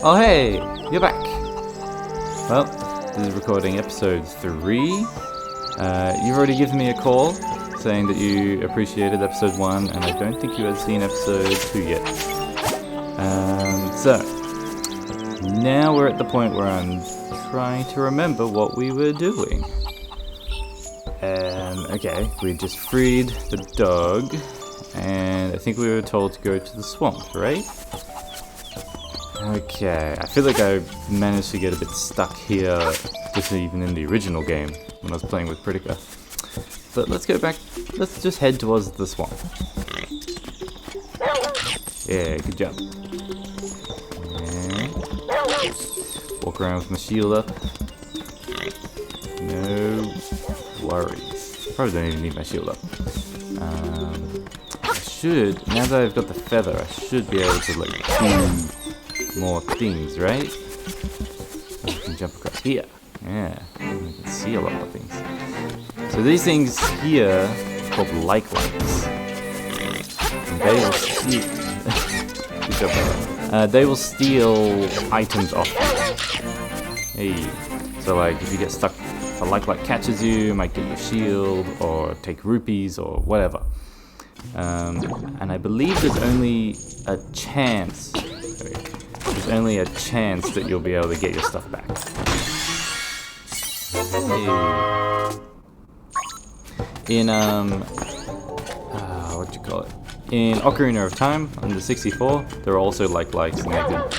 Oh hey, you're back. Well, this is recording episode 3. You've already given me a call saying that you appreciated episode 1, and I don't think you had seen episode 2 yet. So, now we're at the point where I'm trying to remember what we were doing. Okay, we just freed the dog, and I think we were told to go to the swamp, right? Okay, I feel like I managed to get a bit stuck here, just even in the original game, when I was playing with Pritika. But let's go back, let's just head towards the swamp. Yeah, good job. Yeah. Walk around with my shield up. No worries. Probably don't even need my shield up. I should, now that I've got the feather, I should be able to like do more things, right? So I can jump across here. Yeah, I can see a lot of things. So these things here are called lights. And they will steal. Good job, brother. They will steal items off you. Hey. So like if you get stuck, if a light catches you, you might get your shield or take rupees or whatever. And I believe there's only a chance. There's only a chance that you'll be able to get your stuff back. Hey. In what do you call it? In Ocarina of Time on the 64, there are also lights, and they could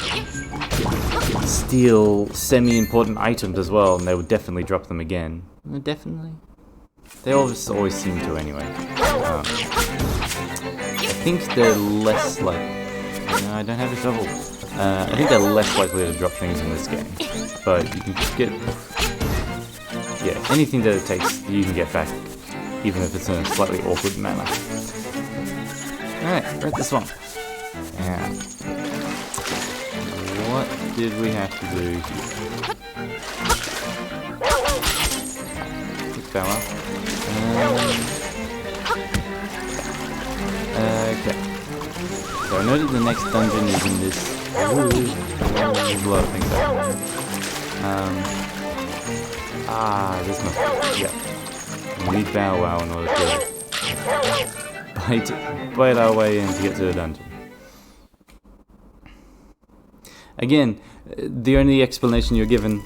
steal semi-important items as well, and they would definitely drop them again. Definitely. They always seem to anyway. I think they're less like. No, I don't have a shovel. I think they're less likely to drop things in this game, but you can get, yeah, anything that it takes you can get back, even if it's in a slightly awkward manner. Alright, we're at the swamp. Yeah. What did we have to do here? Quick fella. Okay. So I know that the next dungeon is in this. There's a lot of things there. This must be. Yeah. We need Bow Wow in order to bite our way in to get to the dungeon. Again, the only explanation you're given.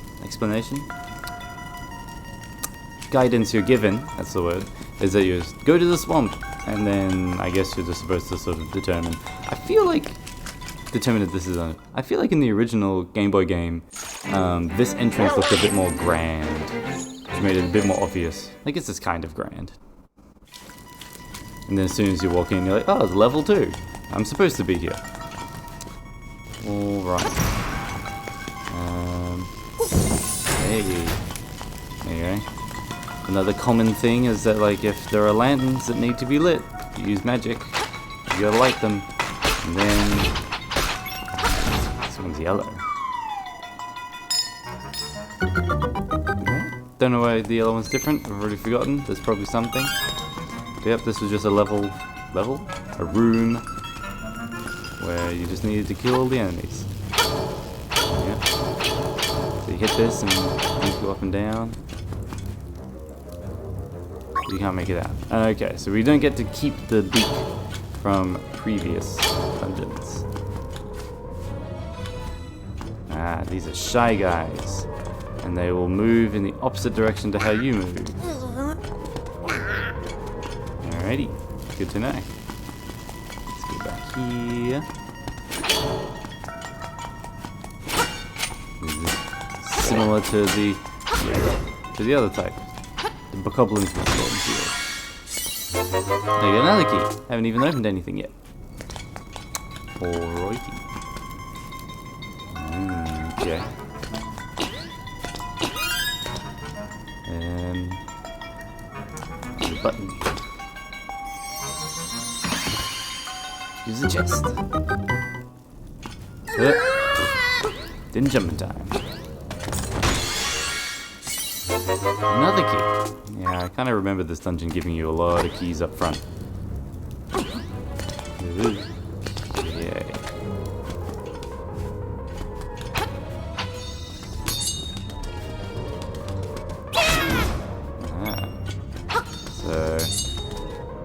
Guidance you're given, that's the word, is that you just go to the swamp, and then I guess you're just supposed to sort of determine. I feel like in the original Game Boy game, this entrance looked a bit more grand, which made it a bit more obvious. I guess it's kind of grand. And then as soon as you walk in, you're like, oh, it's level 2. I'm supposed to be here. Alright. Hey. There you go. Another common thing is that, like, if there are lanterns that need to be lit, you use magic. You gotta light them. And then this one's yellow. Okay. Don't know why the yellow one's different. I've already forgotten. There's probably something. But yep, this was just a a room where you just needed to kill all the enemies. Yep. So you hit this and things go up and down. You can't make it out. Okay, so we don't get to keep the beak from previous dungeons. These are shy guys, and they will move in the opposite direction to how you move. Alrighty, good to know. Let's go back here. This is similar to the other type. The Bokoblins with sword and shield. There you go, another key. Haven't even opened anything yet. Alrighty. Okay. There's a button. Use the chest. Didn't jump in time. Another key. Yeah, I kind of remember this dungeon giving you a lot of keys up front. Yay.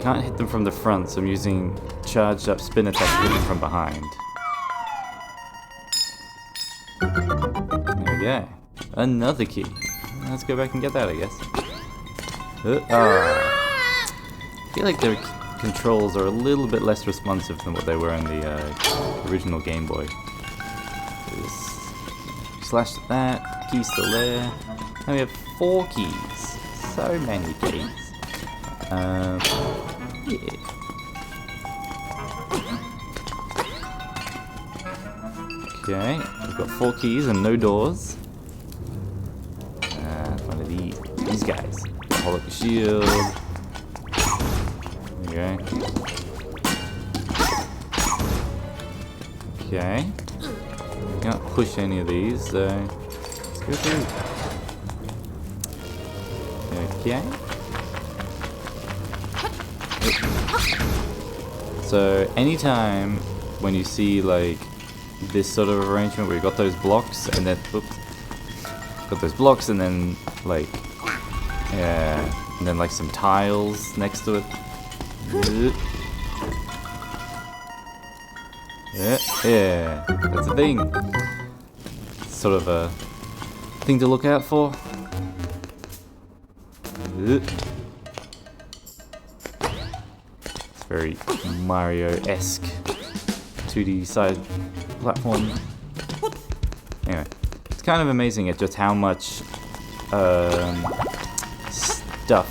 can't hit them from the front, so I'm using charged up spin attack to hit them from behind. There we go. Another key. Let's go back and get that, I guess. I feel like their controls are a little bit less responsive than what they were in the original Game Boy. Slash that, key's still there. Now we have 4 keys. So many keys. Yeah. Okay, we've got 4 keys and no doors. One of these guys. Hold up the shield. There we go. Okay. Can't push any of these, so let's go through. Okay. So anytime when you see like this sort of arrangement where you got those blocks and then like and then like some tiles next to it. Yeah, that's a thing. It's sort of a thing to look out for. It's very Mario-esque 2D side platform. Anyway, it's kind of amazing at just how much stuff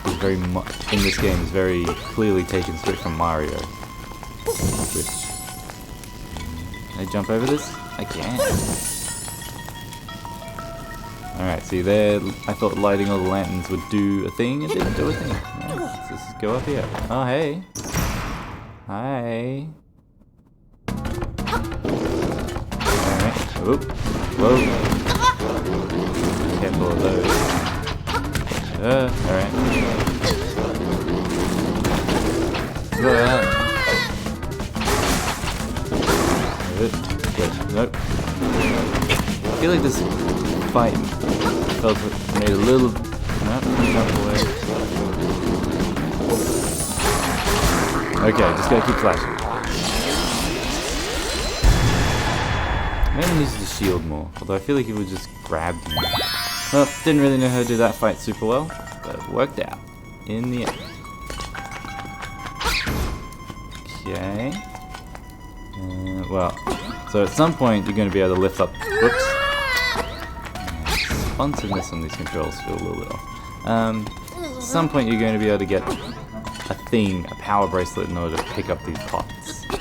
is very in this game is very clearly taken straight from Mario. Which, can I jump over this? I can. Alright, see there, I thought lighting all the lanterns would do a thing, it didn't do a thing. Right, let's just go up here. Oh, hey. Hi. Alright, whoop. Whoa. Careful of those. Alright. Nope. I feel like this fight made a little. Nope, jump away. Okay, just gotta keep flashing. Maybe needs to shield more, although I feel like he would just grab me. Well, didn't really know how to do that fight super well, but it worked out in the end. Okay. Well, so at some point you're going to be able to lift up. Whoops. Responsiveness on these controls feel a little bit off. At some point you're going to be able to get a power bracelet in order to pick up these pots. But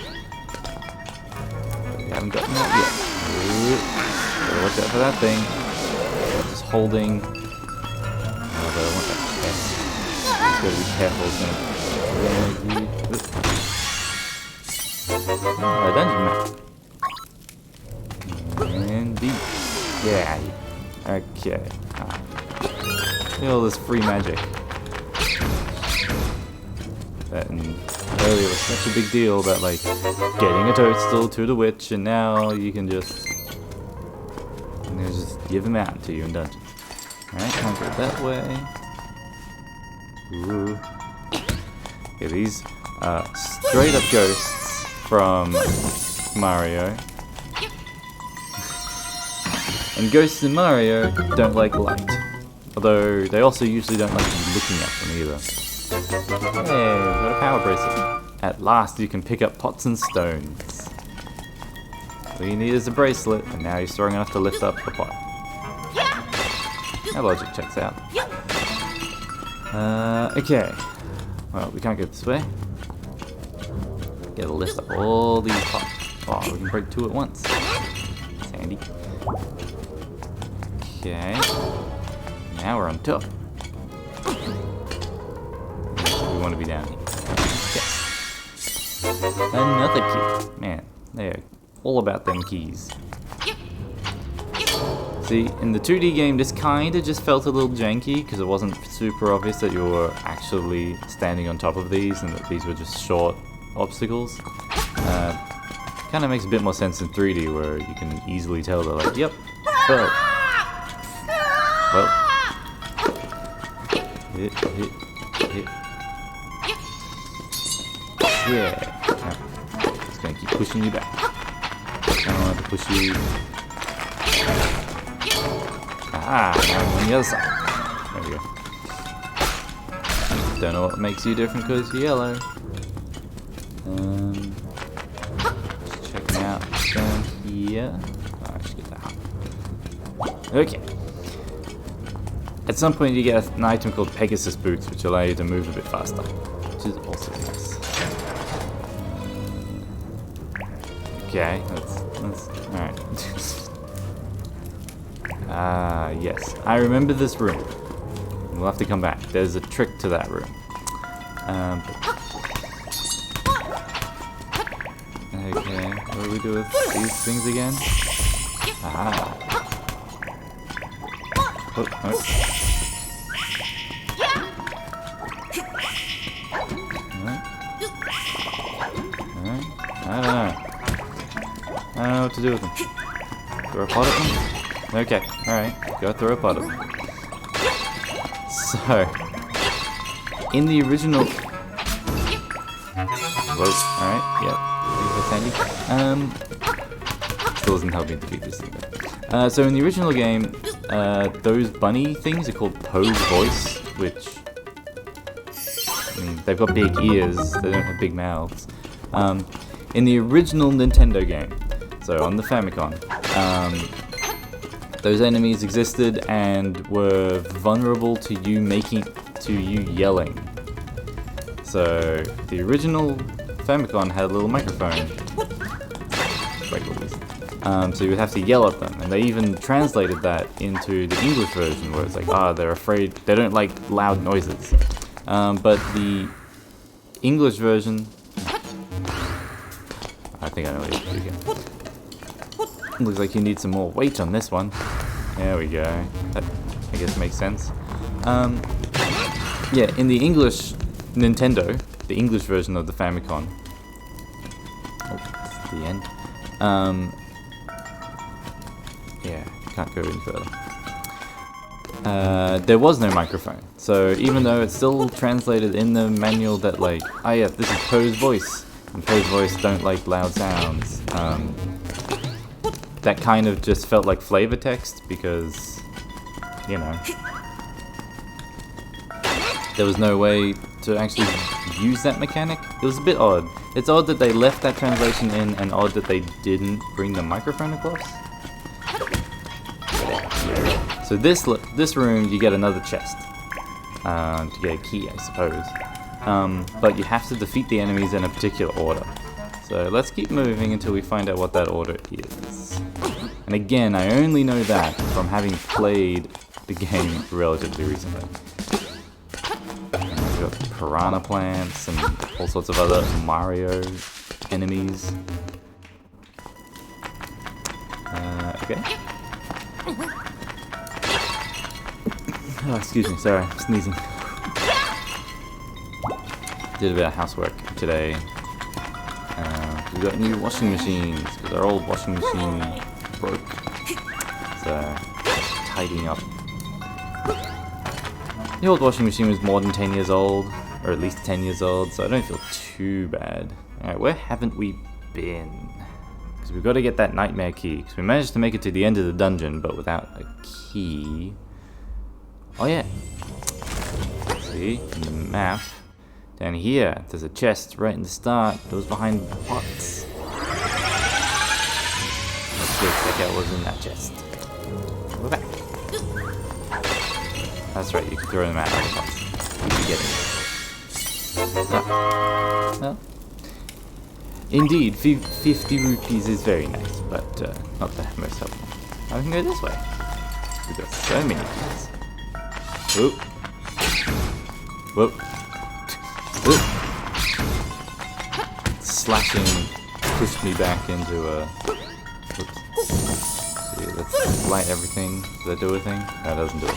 we haven't gotten that yet. Gotta watch out for that thing. Just holding. Oh, but I want that chest. Just gotta be careful. It's gonna. Dungeon map. Indeed. Yeah. Okay. Look at all this free magic. That earlier was such a big deal about like getting a toadstool to the witch, and now you can just give them out to you in dungeons. Alright, can't go that way. Ooh. Okay, these straight up ghosts from Mario. And ghosts in Mario don't like light. Although they also usually don't like you looking at them either. Hey, we've got a power bracelet. At last you can pick up pots and stones. All you need is a bracelet, and now you're strong enough to lift up the pot. That logic checks out. Okay. Well, we can't go this way. Gotta lift up all these pots. Oh, we can break 2 at once. That's handy. Okay. Now we're on top. We want to be down here. Yes. Another key. Man, they're all about them keys. See, in the 2D game, this kind of just felt a little janky because it wasn't super obvious that you were actually standing on top of these and that these were just short obstacles. Kind of makes a bit more sense in 3D where you can easily tell they're like, yep, well. Hit. Yeah. Right. Just gonna keep pushing you back. I don't want to push you. Ah, now I'm on the other side. There we go. Don't know what makes you different because you're yellow. Just checking out down here. Oh, I should get that. Okay. At some point you get an item called Pegasus Boots, which allow you to move a bit faster, which is also nice. Okay, that's alright. Yes. I remember this room. We'll have to come back. There's a trick to that room. Okay, what do we do with these things again? Ah. Oh, oh. Alright. I don't know. I don't know what to do with them. Throw a pot at them? Okay, alright. Go throw a pot at them. So, in the original... Whoa, alright, yep. That's handy. Still doesn't help me defeat this thing though. So in the original game, those bunny things are called Poe's Voice, which... I mean, they've got big ears, they don't have big mouths. In the original Nintendo game, so on the Famicom, those enemies existed and were vulnerable to you yelling. So the original Famicom had a little microphone. So you would have to yell at them, and they even translated that into the English version, where it's like, they're afraid, they don't like loud noises. But the English version, I think I know what you do again. Looks like you need some more weight on this one. There we go. That, I guess, makes sense. Yeah, in the English Nintendo, the English version of the Famicom. Oh, that's the end. Yeah, can't go any further. There was no microphone, so even though it's still translated in the manual that like, yeah, this is Poe's voice, and Poe's voice don't like loud sounds, that kind of just felt like flavor text because, you know, there was no way to actually use that mechanic. It was a bit odd. It's odd that they left that translation in, and odd that they didn't bring the microphone across. So this room, you get another chest to get a key, I suppose. But you have to defeat the enemies in a particular order. So let's keep moving until we find out what that order is. And again, I only know that from having played the game relatively recently. We've got piranha plants and all sorts of other Mario enemies. Okay. Oh, excuse me, sorry, I'm sneezing. Did a bit of housework today. We got new washing machines, because our old washing machine broke. So, tidying up. The old washing machine was more than 10 years old, or at least 10 years old, so I don't feel too bad. Alright, where haven't we been? Because we've got to get that nightmare key, because we managed to make it to the end of the dungeon, but without a key. Oh yeah. See, in the map, down here, there's a chest right in the start. It was behind the pots. Let's go check out what's in that chest. We're back. That's right, you can throw them out of the pots. You can get them. Well, indeed, 50 rupees is very nice, but not the most helpful. I can go this way. We've got so many keys. Whoop. Whoop. Whoop. Slashing pushed me back into a... Whoops. See, let's light everything. Does that do a thing? No, it doesn't do it.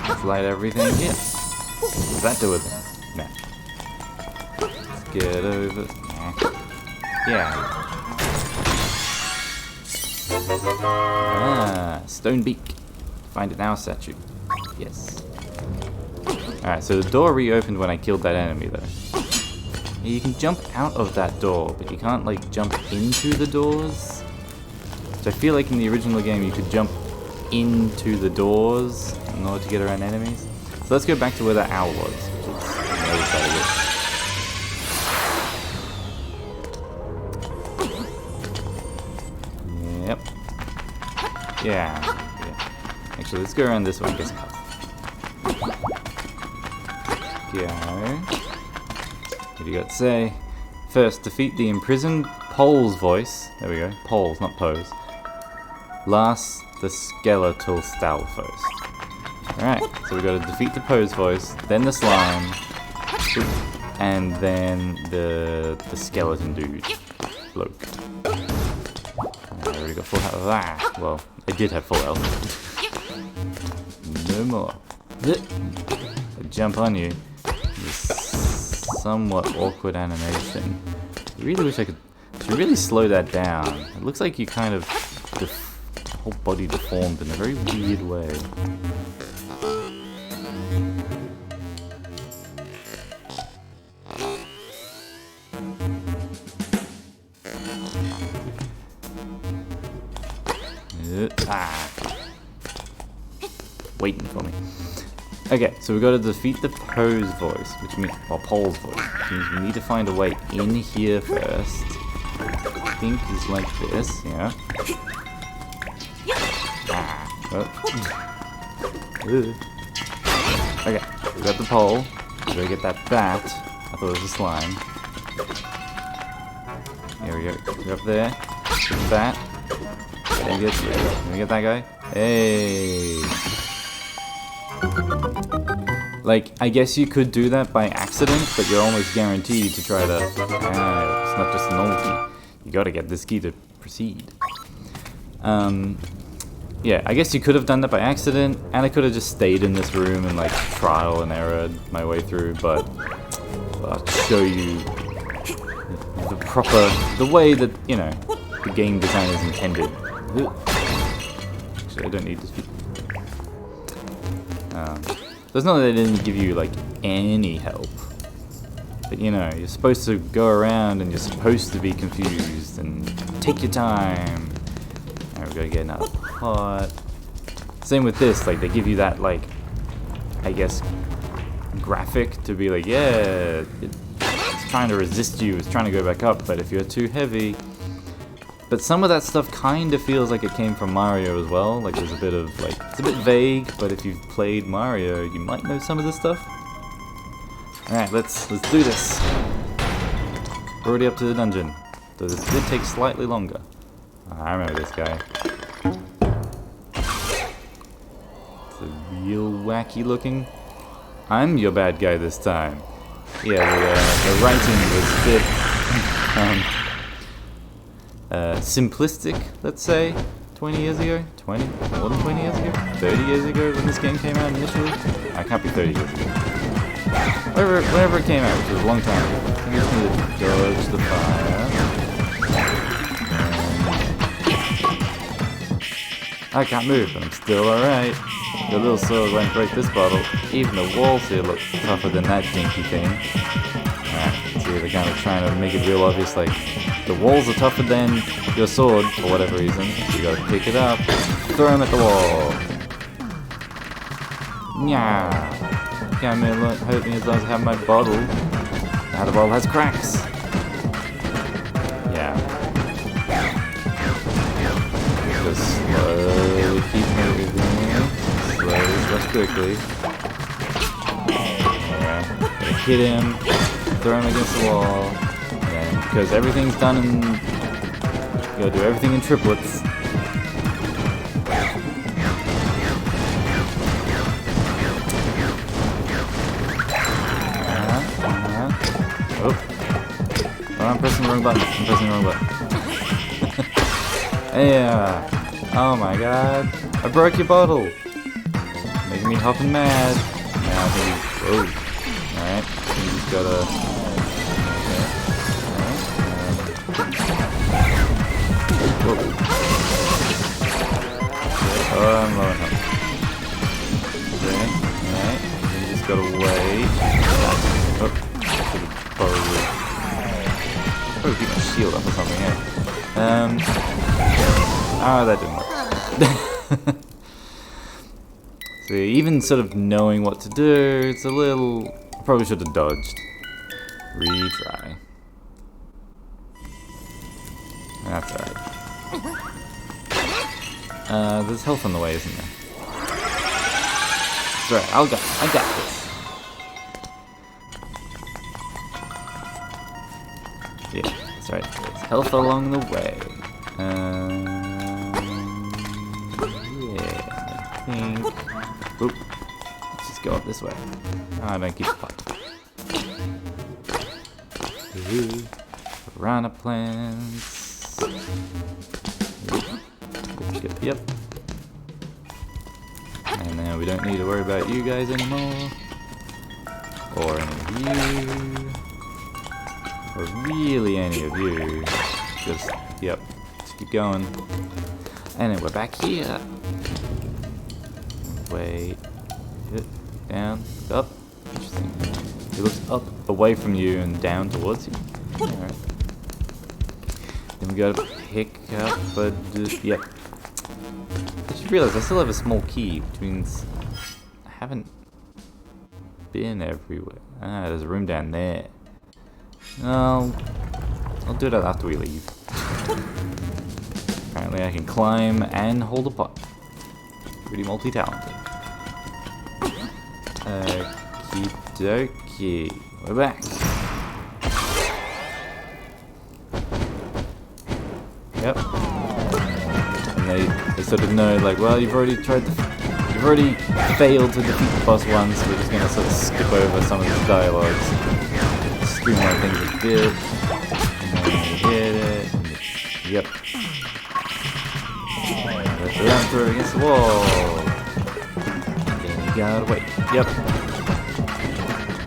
Let's light everything. Yeah. Does that do a thing? No. Let's get over... Yeah. Ah, stone beak. Find an owl statue. Yes. Alright, so the door reopened when I killed that enemy, though. You can jump out of that door, but you can't, like, jump into the doors. So I feel like in the original game you could jump into the doors in order to get around enemies. So let's go back to where that owl was, which is on the other side of it. Yep. Yeah. Actually, let's go around this way and get some health. Go. What do you got to say? First, defeat the imprisoned Pole's voice. There we go. Poles, not pose. Last, the skeletal Stalfos. Alright, so we got to defeat the pose voice, then the slime, and then the skeleton dude. Bloke. I already got full health of that. Well, I did have full health. No more. I jump on you. This somewhat awkward animation. I really wish I could really slow that down. It looks like you kind of whole body deformed in a very weird way. Waiting for me. Okay, so we got to defeat the pose voice, which means, or Pole's voice, which means we need to find a way in here first. I think it's like this, yeah. Okay, we got the pole. We gotta get that bat. I thought it was a slime. Here we go. Go up there. Get the bat. Can we get that guy? Hey! Like, I guess you could do that by accident, but you're almost guaranteed to try to... it's not just a normal key. You gotta get this key to proceed. Yeah, I guess you could have done that by accident, and I could have just stayed in this room and, like, trial and error my way through, but I'll show you the way that, you know, the game design is intended. Actually, I don't need this. So it's not that they didn't give you, like, any help. But, you know, you're supposed to go around and you're supposed to be confused and take your time. Alright, we gotta get another pot. Same with this, like, they give you that, like, I guess, graphic to be like, yeah, it's trying to resist you, it's trying to go back up, but if you're too heavy... But some of that stuff kind of feels like it came from Mario as well. Like there's a bit of like, it's a bit vague, but if you've played Mario, you might know some of this stuff. Alright, let's do this. We're already up to the dungeon. So this did take slightly longer. I remember this guy. It's a real wacky looking. I'm your bad guy this time. Yeah, the writing was a bit simplistic, let's say, 20 years ago? 20? More than 20 years ago? 30 years ago when this game came out initially? I can't be 30 years ago. Whenever it came out, which was a long time ago. I'm just going to dodge the fire. I can't move, but I'm still alright. Your little sword won't break this bottle. Even the walls here look tougher than that dinky thing. Alright, see, they're kind of trying to make it real obvious, like, the walls are tougher than your sword, for whatever reason. So you gotta pick it up, throw him at the wall. Nya. Can't hurt me as long as I have my bottle. Now the bottle has cracks. Yeah. Just slowly keep moving. Slowly, just quickly. Yeah. Gotta hit him, throw him against the wall. Because everything's done in... You gotta do everything in triplets. Oh, I'm pressing the wrong button. I'm pressing the wrong button. Yeah. Oh my god. I broke your bottle. Making me hopping mad. Now I think... Oh. Alright. You just gotta... Whoa. Oh, I'm low enough. Okay, alright. You just gotta wait. probably keep my shield up or something, eh? Oh, that didn't work. So even sort of knowing what to do, it's a little... Probably should have dodged. Retry. That's alright. There's health on the way, isn't there? It's alright, I got this. Yeah, that's right. There's health along the way. Yeah, I think... Oop. Let's just go up this way. Oh, I don't keep the pot. Piranha plants. Yep. And now we don't need to worry about you guys anymore. Or any of you. Or really any of you. Just, yep. Just keep going. And then we're back here. Wait. Down. Up. Interesting. It looks up away from you and down towards you. Alright. Then we gotta pick up, but yep. I just realized I still have a small key, which means I haven't been everywhere. Ah, there's a room down there. I'll do that after we leave. Apparently I can climb and hold a pot. Pretty multi-talented. Okie dokie. We're back. Yep. And they sort of know, like, well, you've already failed to defeat the boss once, so we're just gonna sort of skip over some of these dialogues. Streamline things a bit. And then you hit it. Yep. Let's run through against the wall. Then you gotta wait. Yep.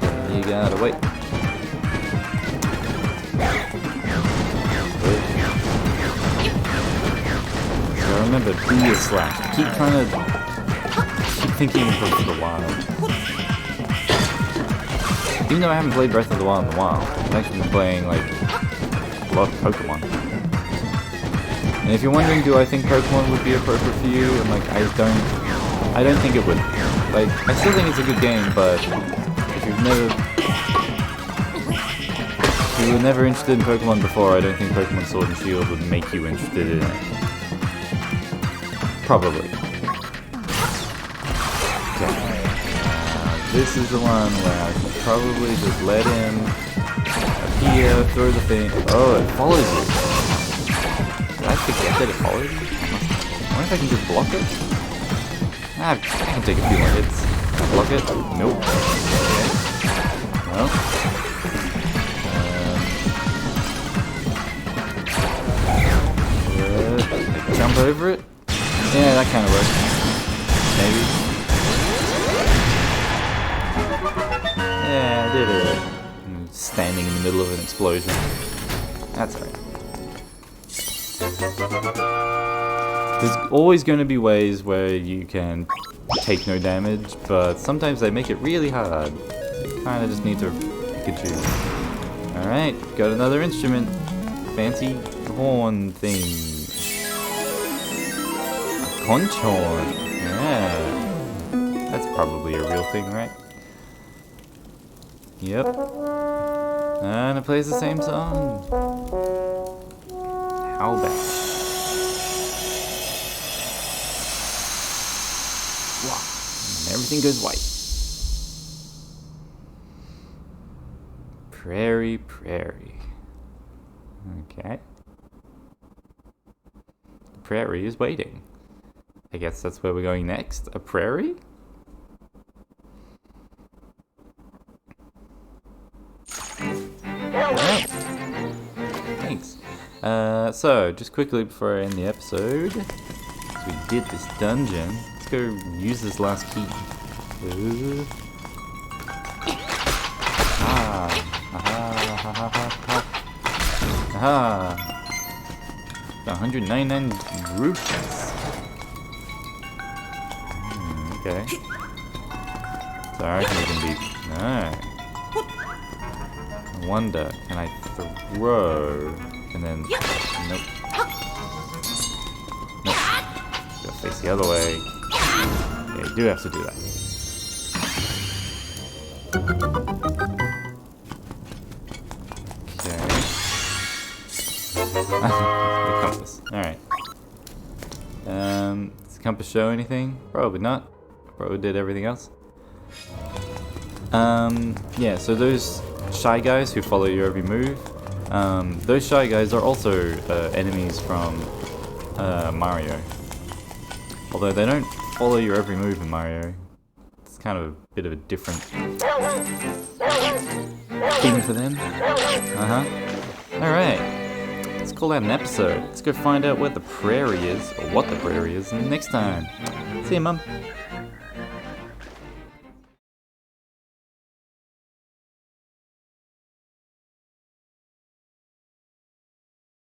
Then you gotta wait. Remember, B is slash. Keep thinking Breath of the Wild. Even though I haven't played Breath of the Wild in a while, I've actually been playing like a lot of Pokemon. And if you're wondering, do I think Pokemon would be appropriate for you? I'm like, I don't think it would. Like, I still think it's a good game, but if you were never interested in Pokemon before, I don't think Pokemon Sword and Shield would make you interested in it. Probably. Okay. This is the one where I should probably just let him appear, throw the thing. Oh, it follows you. Did I forget that it follows you? I wonder if I can just block it? I can take a few more hits. Block it? Nope. Okay. Well. Jump over it? Yeah, that kind of works. Maybe. Yeah, I did it. I'm standing in the middle of an explosion. That's alright. There's always going to be ways where you can take no damage, but sometimes they make it really hard. You kind of just need to pick and choose. Alright, got another instrument. Fancy horn thing. Conch horn. Yeah. That's probably a real thing, right? Yep. And it plays the same song. How bad? Wow. And everything goes white. Prairie, prairie. Okay. The prairie is waiting. I guess that's where we're going next. A prairie? Alright. Thanks. So, just quickly before I end the episode, we did this dungeon. Let's go use this last key. Aha! 199 rupees. Okay. So I reckon we can beat. No. I wonder, can I throw, and then nope. Nope. Gotta face the other way. Yeah, you do have to do that. Okay. The compass. Alright. Does the compass show anything? Probably not. Probably did everything else. Yeah, so those shy guys who follow your every move, those shy guys are also enemies from Mario. Although they don't follow your every move in Mario. It's kind of a bit of a different thing for them. Alright. Let's call that an episode. Let's go find out where the prairie is, or what the prairie is, next time. See ya, Mum.